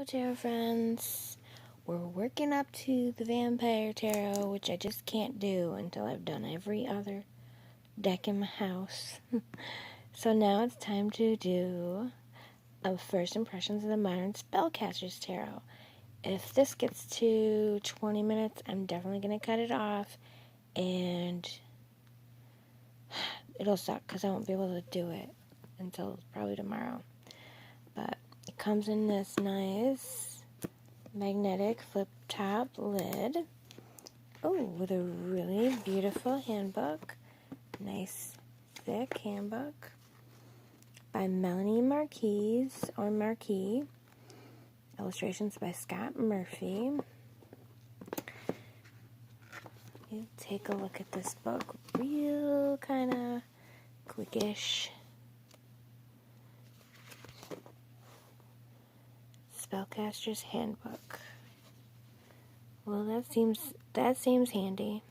Hello tarot friends. We're working up to the Vampire Tarot, which I just can't do until I've done every other deck in my house. So now it's time to do a First Impressions of the Modern Spellcasters Tarot. If this gets to 20 minutes, I'm definitely going to cut it off, and it'll suck because I won't be able to do it until probably tomorrow. But it comes in this nice magnetic flip top lid. Oh, with a really beautiful handbook. Nice thick handbook by Melanie Marquise or Marquis. Illustrations by Scott Murphy. You take a look at this book real kind of quickish. Spellcasters Handbook. Well, that seems handy.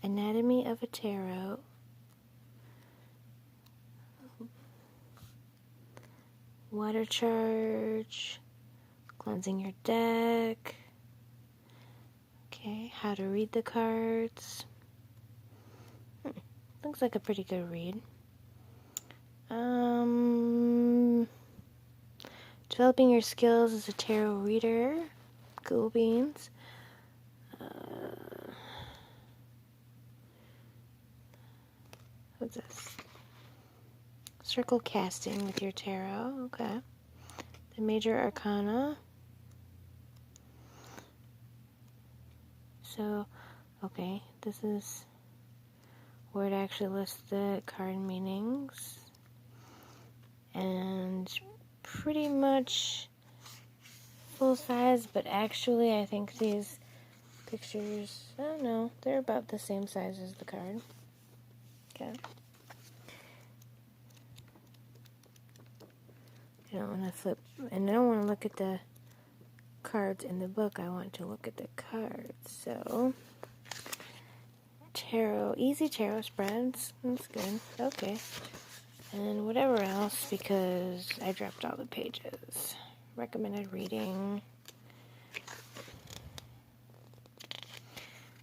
Anatomy of a Tarot. Water charge. Cleansing your deck. Okay, how to read the cards. Looks like a pretty good read. Developing your skills as a tarot reader. Cool beans. What's this? Circle casting with your tarot. Okay. The major arcana. So, okay, this is where it actually lists the card meanings. And pretty much full size, but actually I think these pictures, I don't know, they're about the same size as the card. Okay. I don't want to flip, and I don't want to look at the cards in the book, I want to look at the cards. So, tarot, easy tarot spreads, that's good, okay. And whatever else, because I dropped all the pages. Recommended reading.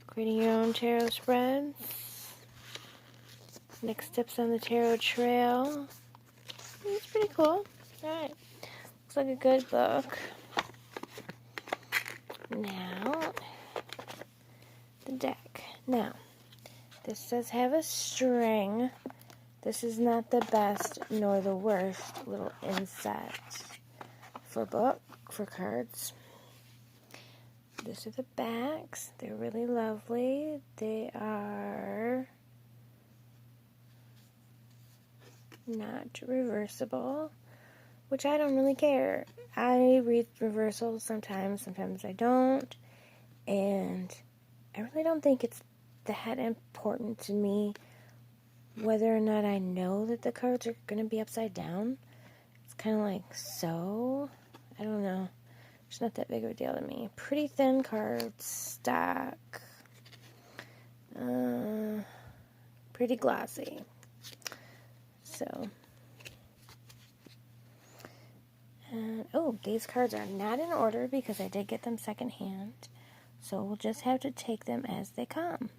Creating your own tarot spreads. Next steps on the tarot trail. It's pretty cool. Alright. Looks like a good book. Now, the deck. Now, this does have a string. This is not the best nor the worst little inset for cards. These are the backs. They're really lovely. They are not reversible, which I don't really care. I read reversals sometimes I don't, and I really don't think it's that important to me whether or not I know that the cards are going to be upside down. It's kind of like, so, I don't know. It's not that big of a deal to me. Pretty thin cards, stock, pretty glossy. So, and, oh, these cards are not in order because I did get them secondhand. So we'll just have to take them as they come.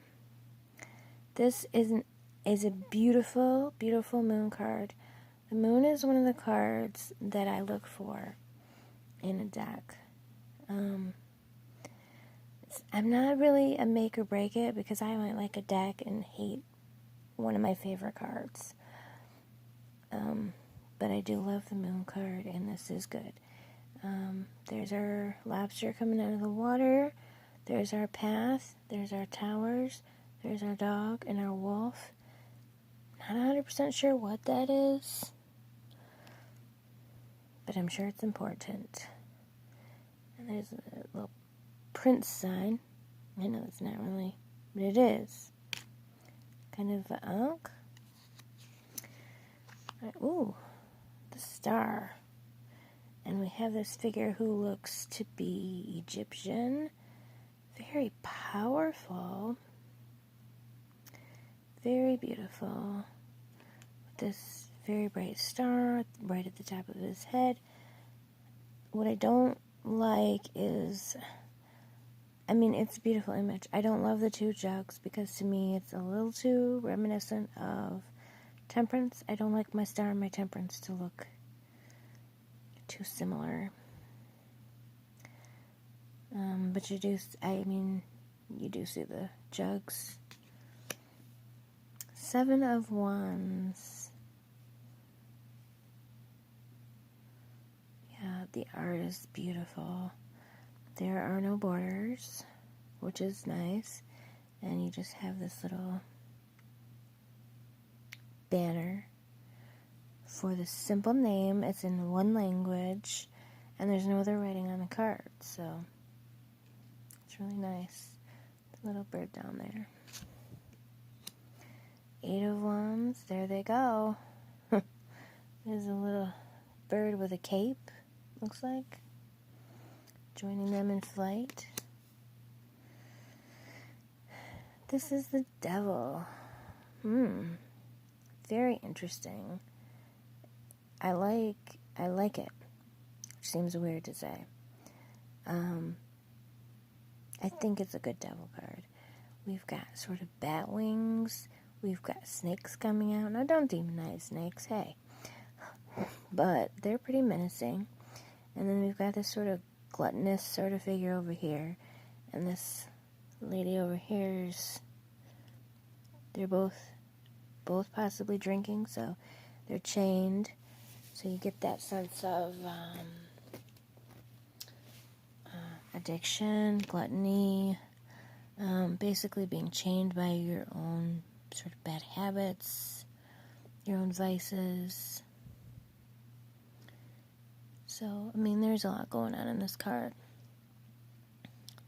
This is a beautiful, beautiful moon card. The moon is one of the cards that I look for in a deck. I'm not really a make or break it because I might like a deck and hate one of my favorite cards. But I do love the moon card, and this is good. There's our lobster coming out of the water. There's our path. There's our towers. There's our dog and our wolf. Not 100% sure what that is, but I'm sure it's important. And there's a little prince sign. I know it's not really, but it is. Kind of an ankh. Ooh, the star. And we have this figure who looks to be Egyptian. Very powerful. Very beautiful. this very bright star right at the top of his head. What I don't like is, I mean, it's a beautiful image. I don't love the two jugs because to me it's a little too reminiscent of temperance. I don't like my star and my temperance to look too similar. But you do see the jugs. 7 of Wands. Yeah, the art is beautiful. There are no borders, which is nice. And you just have this little banner for the simple name. It's in one language, and there's no other writing on the card, so it's really nice. The little bird down there. 8 of Wands, there they go. There's a little bird with a cape, looks like, joining them in flight. This is the Devil. Very interesting. I like it, which seems weird to say. I think it's a good Devil card. We've got sort of bat wings. We've got snakes coming out. Now, don't demonize snakes, hey. But they're pretty menacing. And then we've got this sort of gluttonous sort of figure over here. And this lady over here is... They're both possibly drinking, so they're chained. So you get that sense of addiction, gluttony, basically being chained by your own sort of bad habits, your own vices. So, I mean, there's a lot going on in this card.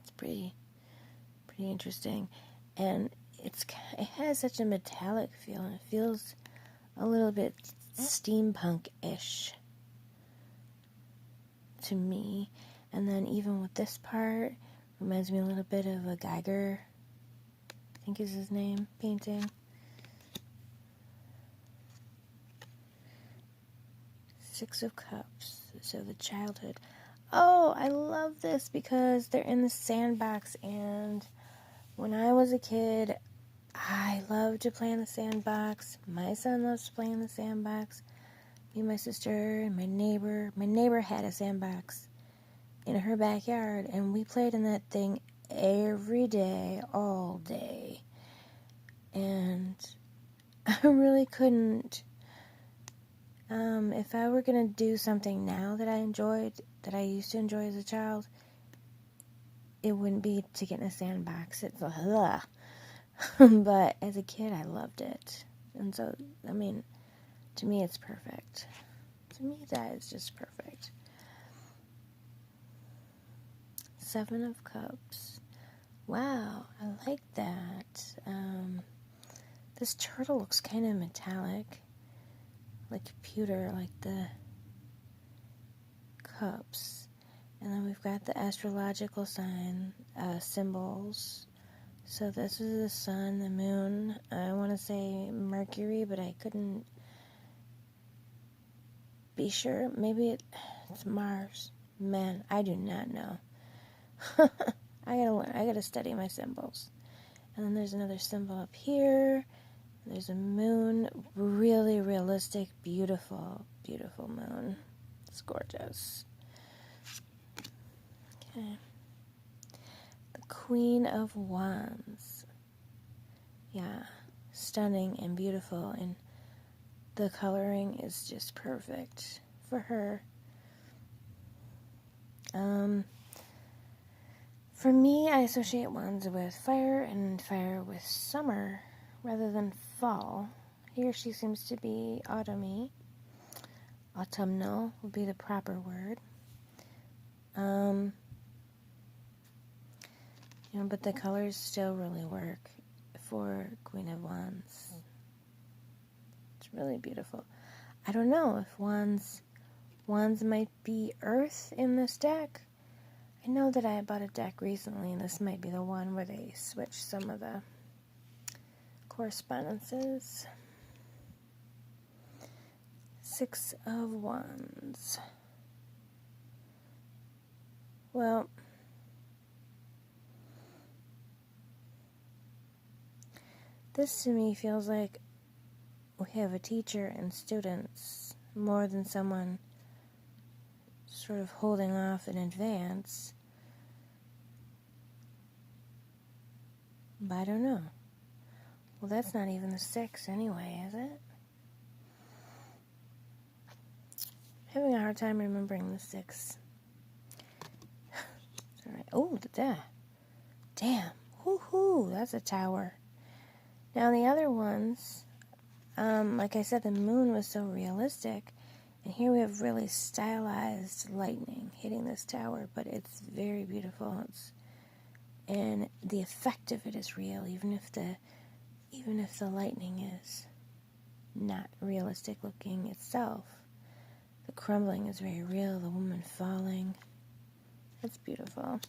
It's pretty interesting. And it has such a metallic feel, and it feels a little bit steampunk-ish to me. And then even with this part, reminds me a little bit of a Geiger, I think is his name, painting. Six of Cups, so the childhood. Oh, I love this because they're in the sandbox, and when I was a kid, I loved to play in the sandbox. My son loves to play in the sandbox. Me and my sister and my neighbor. My neighbor had a sandbox in her backyard, and we played in that thing every day, all day. And I really couldn't, if I were going to do something now that I enjoyed, that I used to enjoy as a child, it wouldn't be to get in a sandbox. It's ugh. But as a kid, I loved it. And so, I mean, to me, it's perfect. To me, that is just perfect. 7 of Cups. Wow, I like that. This turtle looks kind of metallic, like pewter, like the cups. And then we've got the astrological sign symbols. So this is the sun, the moon. I want to say Mercury, but I couldn't be sure. Maybe it's Mars. Man, I do not know. I gotta learn. I gotta study my symbols. And then there's another symbol up here. There's a moon. Really realistic, beautiful, beautiful moon. It's gorgeous. Okay. The Queen of Wands. Yeah, stunning and beautiful, and the coloring is just perfect for her. For me, I associate wands with fire, and fire with summer rather than fall. Here she seems to be autumny. Autumnal would be the proper word. But the colors still really work for Queen of Wands. It's really beautiful. I don't know if wands might be earth in this deck. I know that I bought a deck recently, and this might be the one where they switch some of the correspondences. Six of Wands. Well, this to me feels like we have a teacher and students more than someone sort of holding off in advance. But I don't know. Well, that's not even the 6 anyway, is it? Having a hard time remembering the 6. Alright. Oh, damn. Woohoo, that's a tower. Now the other ones, like I said, the moon was so realistic, and here we have really stylized lightning hitting this tower, but it's very beautiful. And the effect of it is real, even if the lightning is not realistic looking itself. The crumbling is very real, the woman falling. That's beautiful.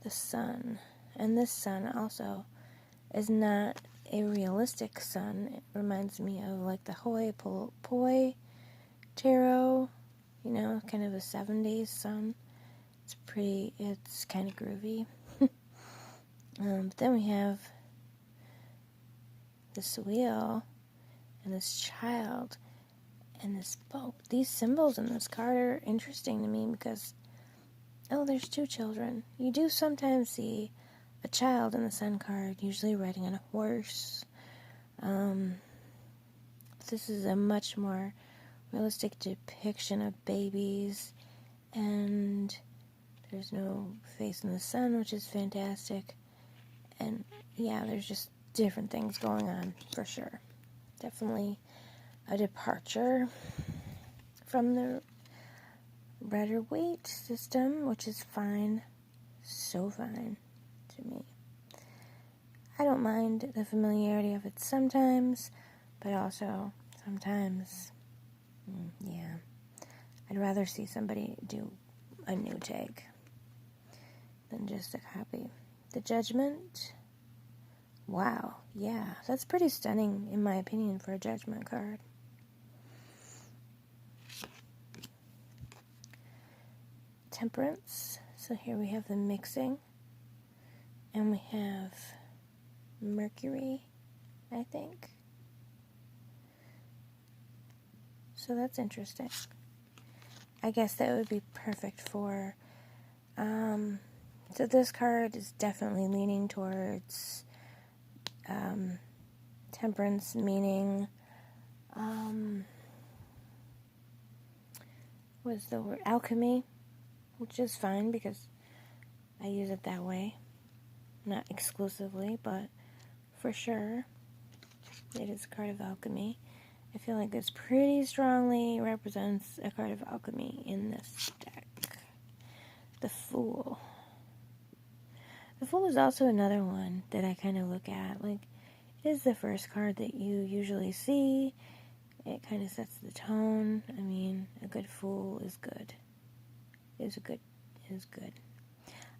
The sun. And this sun also is not a realistic sun. It reminds me of like the Hoi Poi tarot, kind of a 70s sun. It's kind of groovy. But then we have this wheel and this child and this boat. These symbols in this card are interesting to me because, there's 2 children. You do sometimes see a child in the sun card, usually riding on a horse. This is a much more realistic depiction of babies, and there's no face in the sun, which is fantastic. And yeah, there's just different things going on for sure. Definitely a departure from the Rider-Waite system, which is fine. So fine to me. I don't mind the familiarity of it sometimes, but also sometimes, yeah, I'd rather see somebody do a new take than just a copy. The Judgment. Wow, yeah, that's pretty stunning in my opinion for a Judgment card. Temperance. So here we have the mixing, and we have Mercury, I think. So that's interesting. I guess that would be perfect for, so this card is definitely leaning towards temperance, meaning, what's the word? Alchemy, which is fine because I use it that way. Not exclusively, but for sure, it is a card of alchemy. I feel like this pretty strongly represents a card of alchemy in this deck. The Fool. The Fool is also another one that I kind of look at. Like, it is the first card that you usually see. It kind of sets the tone. I mean, a good Fool is good. Is good.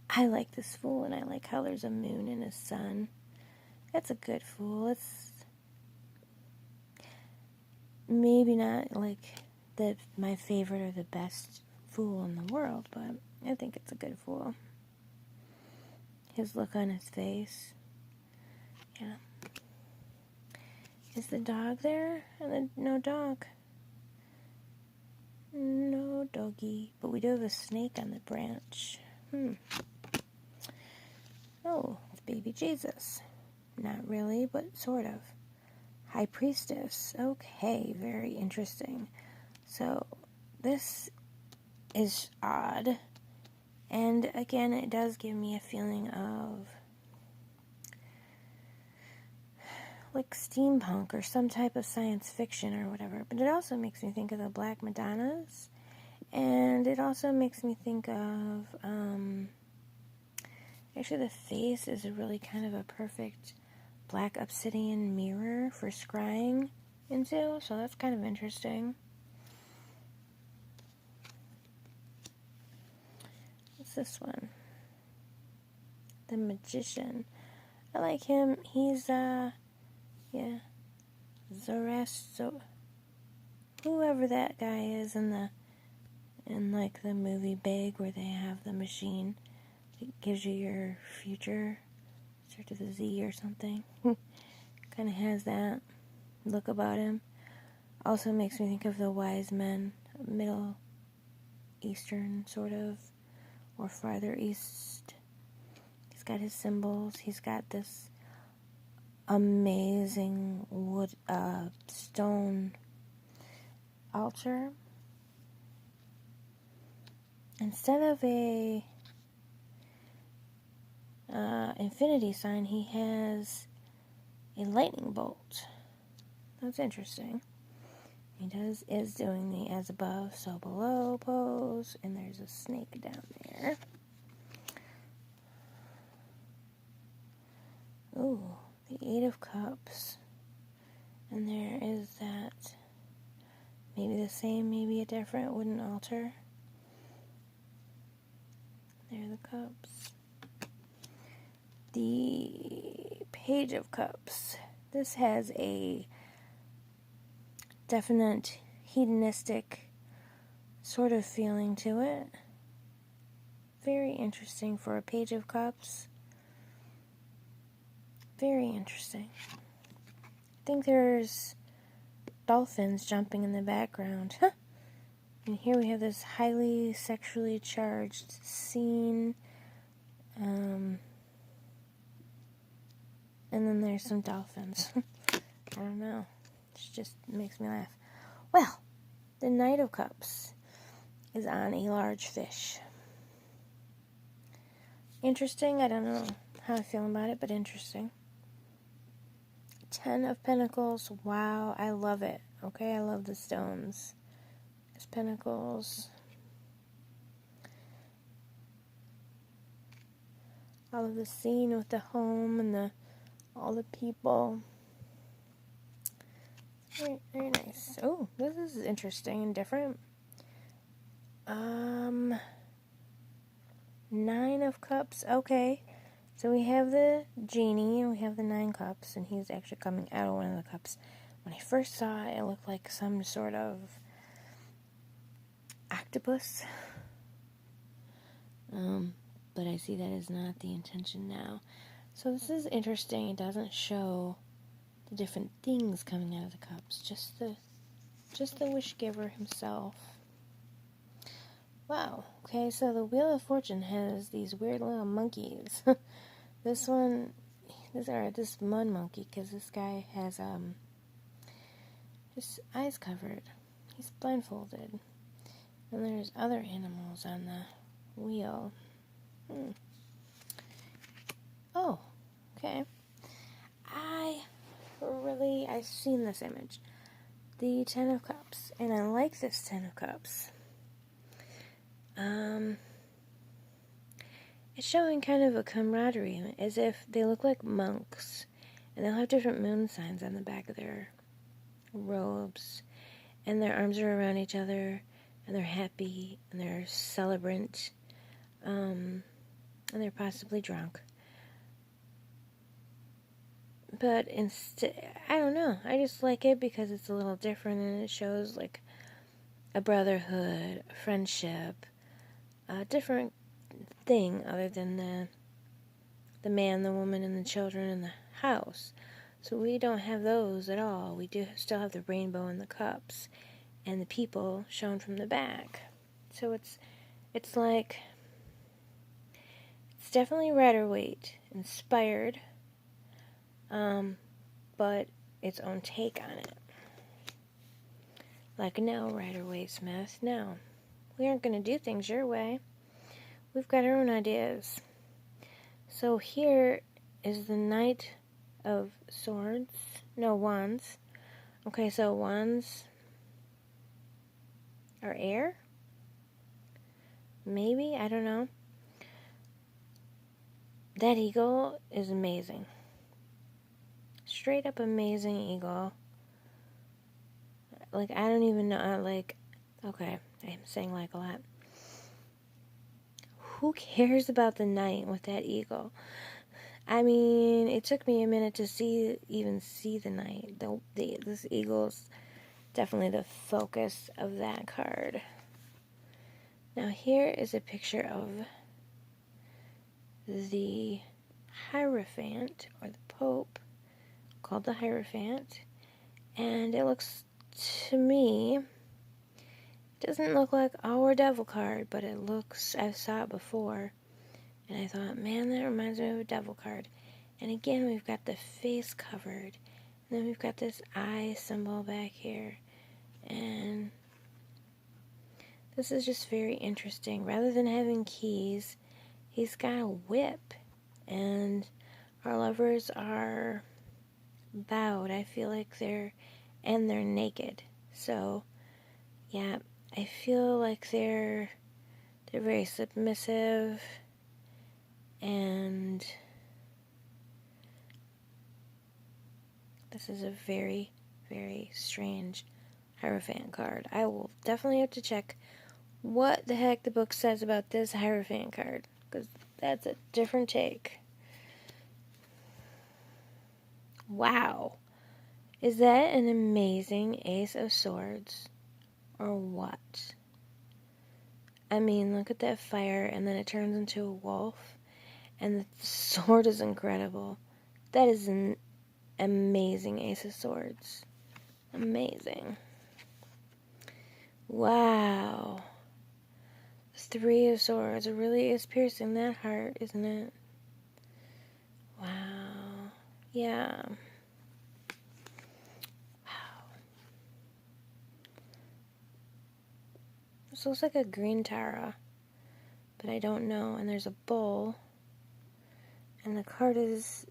I like this Fool, and I like how there's a moon and a sun. That's a good Fool. It's maybe not like my favorite or the best Fool in the world, but I think it's a good Fool. His look on his face. Yeah. Is the dog there? No dog. No doggy. But we do have a snake on the branch. Oh, it's baby Jesus. Not really, but sort of. High Priestess. Okay, very interesting. So, this is odd. And again, it does give me a feeling of like steampunk or some type of science fiction or whatever. But it also makes me think of the Black Madonnas. And it also makes me think of, actually the face is a really kind of a perfect black obsidian mirror for scrying into. So that's kind of interesting. What's this one? The Magician. I like him. He's, whoever that guy is in like the movie Big, where they have the machine that gives you your future, start with a Z or something. Kind of has that look about him. Also makes me think of the wise men, Middle Eastern sort of, or farther east. He's got his symbols. He's got this amazing wood, stone altar. Instead of a infinity sign, he has a lightning bolt. That's interesting. He is doing the as above, so below pose, and there's a snake down there. Ooh, the Eight of Cups. And there is that, maybe the same, maybe a different wooden altar. There are the cups. The Page of Cups. This has a definite hedonistic sort of feeling to it. Very interesting for a Page of Cups. Very interesting. I think there's dolphins jumping in the background. And here we have this highly sexually charged scene. And then there's some dolphins. I don't know. It just makes me laugh. Well, the Knight of Cups is on a large fish. Interesting. I don't know how I feel about it, but interesting. 10 of Pentacles. Wow, I love it. Okay, I love the stones. There's Pentacles. All of the scene with the home and all the people. Very, very nice. Oh, this is interesting and different. 9 of Cups. Okay. So we have the genie and we have the 9 cups, and he's actually coming out of one of the cups. When I first saw it, it looked like some sort of octopus. But I see that is not the intention now. So this is interesting. It doesn't show the different things coming out of the cups, just the wish giver himself. Wow. Okay, so the Wheel of Fortune has these weird little monkeys. This mud monkey, because this guy has his eyes covered. He's blindfolded. And there's other animals on the wheel. Oh, okay. I've seen this image. The 10 of Cups. And I like this 10 of Cups. It's showing kind of a camaraderie, as if they look like monks, and they'll have different moon signs on the back of their robes, and their arms are around each other, and they're happy, and they're celebrant, and they're possibly drunk. But instead, I don't know, I just like it because it's a little different, and it shows like a brotherhood, a friendship, a different thing other than the man, the woman, and the children in the house. So we don't have those at all. We do still have the rainbow and the cups and the people shown from the back. So it's like, it's definitely Rider-Waite inspired, but its own take on it. Like, no, Rider-Waite Smith, no. We aren't going to do things your way. We've got our own ideas. So here is the Knight of Wands. Okay, so wands are air? Maybe, I don't know. That eagle is amazing. Straight up amazing eagle. Like, I don't even know, okay, I'm saying like a lot. Who cares about the knight with that eagle? I mean, it took me a minute to even see the knight. This eagle's definitely the focus of that card. Now here is a picture of the Hierophant, or the Pope, called the Hierophant, and it looks, to me, it doesn't look like our devil card, but it looks, I saw it before, and I thought, man, that reminds me of a devil card. And again, we've got the face covered, and then we've got this eye symbol back here, and this is just very interesting. Rather than having keys, he's got a whip, and our lovers are bowed. I feel like they're naked. So, yeah, I feel like they're very submissive, and this is a very, very strange Hierophant card. I will definitely have to check what the heck the book says about this Hierophant card, because that's a different take. Wow. Is that an amazing Ace of Swords, or what? I mean, look at that fire, and then it turns into a wolf, and the sword is incredible. That is an amazing Ace of Swords. Amazing. Wow. Three of Swords. It really is piercing that heart, isn't it? Wow. Yeah. Wow. This looks like a green Tara, but I don't know. And there's a bowl. And the card is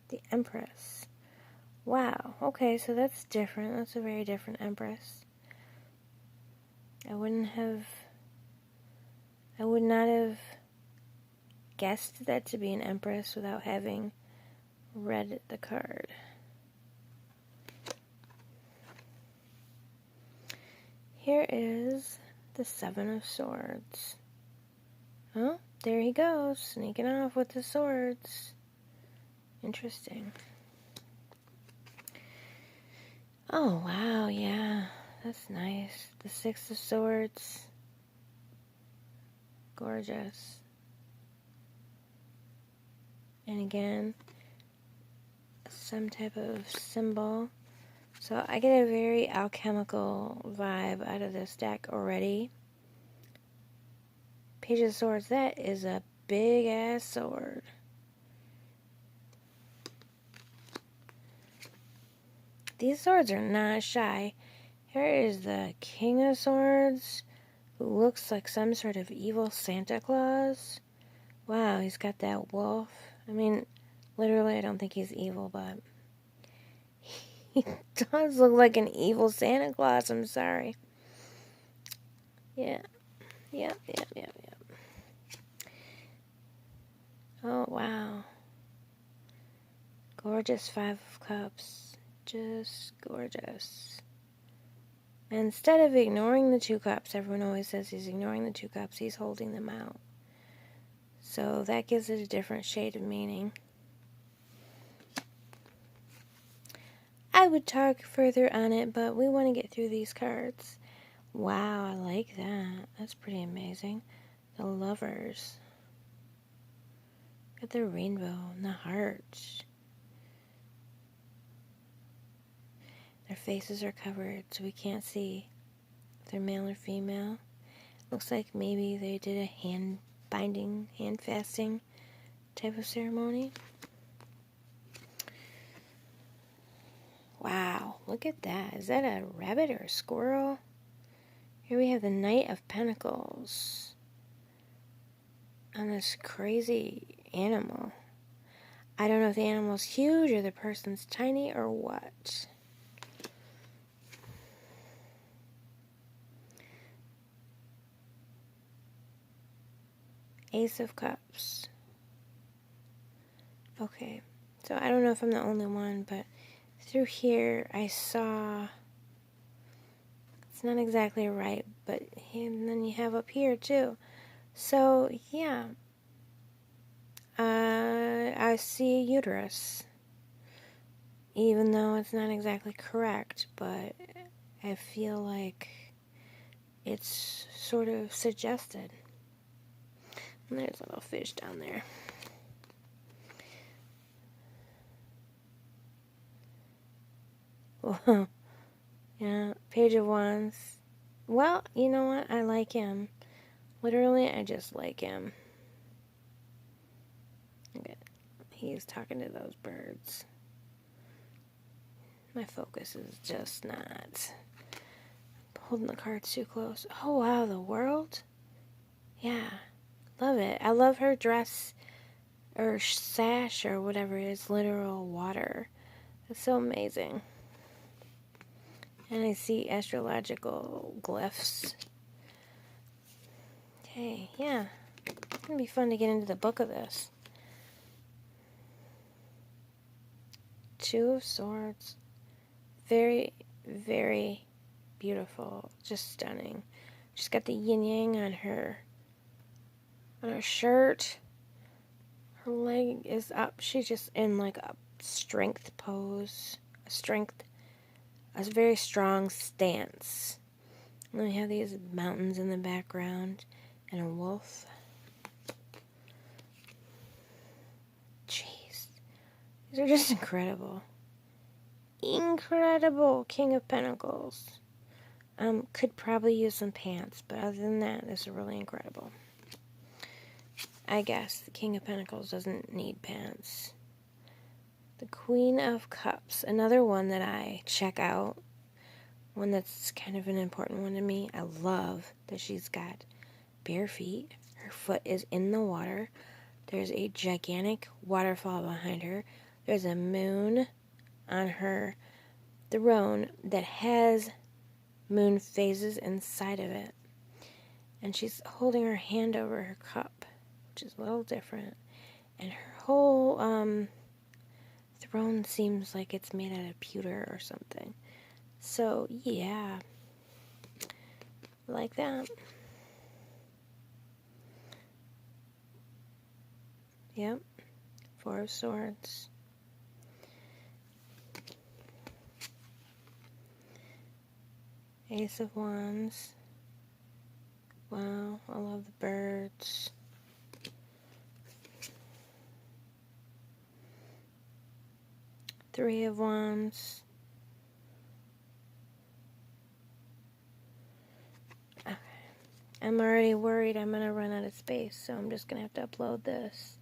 the Empress. Wow. Okay, so that's different. That's a very different Empress. I would not have guessed that to be an Empress without having read the card. Here is the Seven of Swords. Oh, there he goes, sneaking off with the swords. Interesting. Oh, wow, yeah, that's nice. The Six of Swords. Gorgeous. And again, some type of symbol. So I get a very alchemical vibe out of this deck already. Page of Swords, that is a big ass sword. These swords are not shy. Here is the King of Swords, who looks like some sort of evil Santa Claus. Wow, he's got that wolf. I mean, literally, I don't think he's evil, but he does look like an evil Santa Claus. I'm sorry. Yeah. Yep. Oh, wow. Gorgeous Five of Cups. Just gorgeous. And instead of ignoring the two cups, everyone always says he's ignoring the two cups, he's holding them out. So that gives it a different shade of meaning. I would talk further on it, but we want to get through these cards. Wow, I like that. That's pretty amazing. The Lovers. Got the rainbow and the heart. Their faces are covered, so we can't see if they're male or female. Looks like maybe they did a hand binding, hand fasting type of ceremony. Wow, look at that. Is that a rabbit or a squirrel? Here we have the Knight of Pentacles on this crazy animal. I don't know if the animal's huge or the person's tiny or what. Ace of Cups. Okay, so I don't know if I'm the only one, but through here I saw, it's not exactly right, but and then you have up here too. So yeah, I see a uterus. even though it's not exactly correct, but I feel like it's sort of suggested. And there's a little fish down there. Whoa. Yeah, Page of Wands. Well, you know what? I like him. Literally, I just like him. Okay. He's talking to those birds. My focus is just not holding the cards too close. Oh, wow, the world? Yeah, love it. I love her dress, or sash, or whatever it is, literal water. It's so amazing. And I see astrological glyphs. Okay, yeah. It's going to be fun to get into the book of this. Two of Swords. Very, very beautiful. Just stunning. She's got the yin-yang on her shirt. Her leg is up. She's just in like a strength pose. A very strong stance. And then we have these mountains in the background and a wolf. Jeez. These are just incredible. Incredible. King of Pentacles. Could probably use some pants, but other than that, this is really incredible. I guess the King of Pentacles doesn't need pants. The Queen of Cups, another one that I check out, one that's kind of an important one to me. I love that she's got bare feet. Her foot is in the water. There's a gigantic waterfall behind her. There's a moon on her throne that has moon phases inside of it. And she's holding her hand over her cup, which is a little different. And her whole throne seems like it's made out of pewter or something. So, yeah. Like that. Yep. Four of Swords. Ace of Wands. Wow, I love the birds. Three of Wands. Okay. I'm already worried I'm going to run out of space, so I'm just going to have to upload this.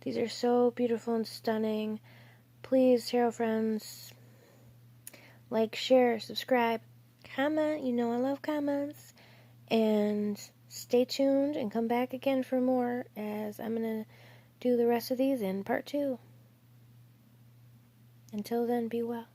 These are so beautiful and stunning. Please, tarot friends, like, share, subscribe, comment. You know I love comments. And stay tuned and come back again for more, as I'm going to do the rest of these in part 2. Until then, be well.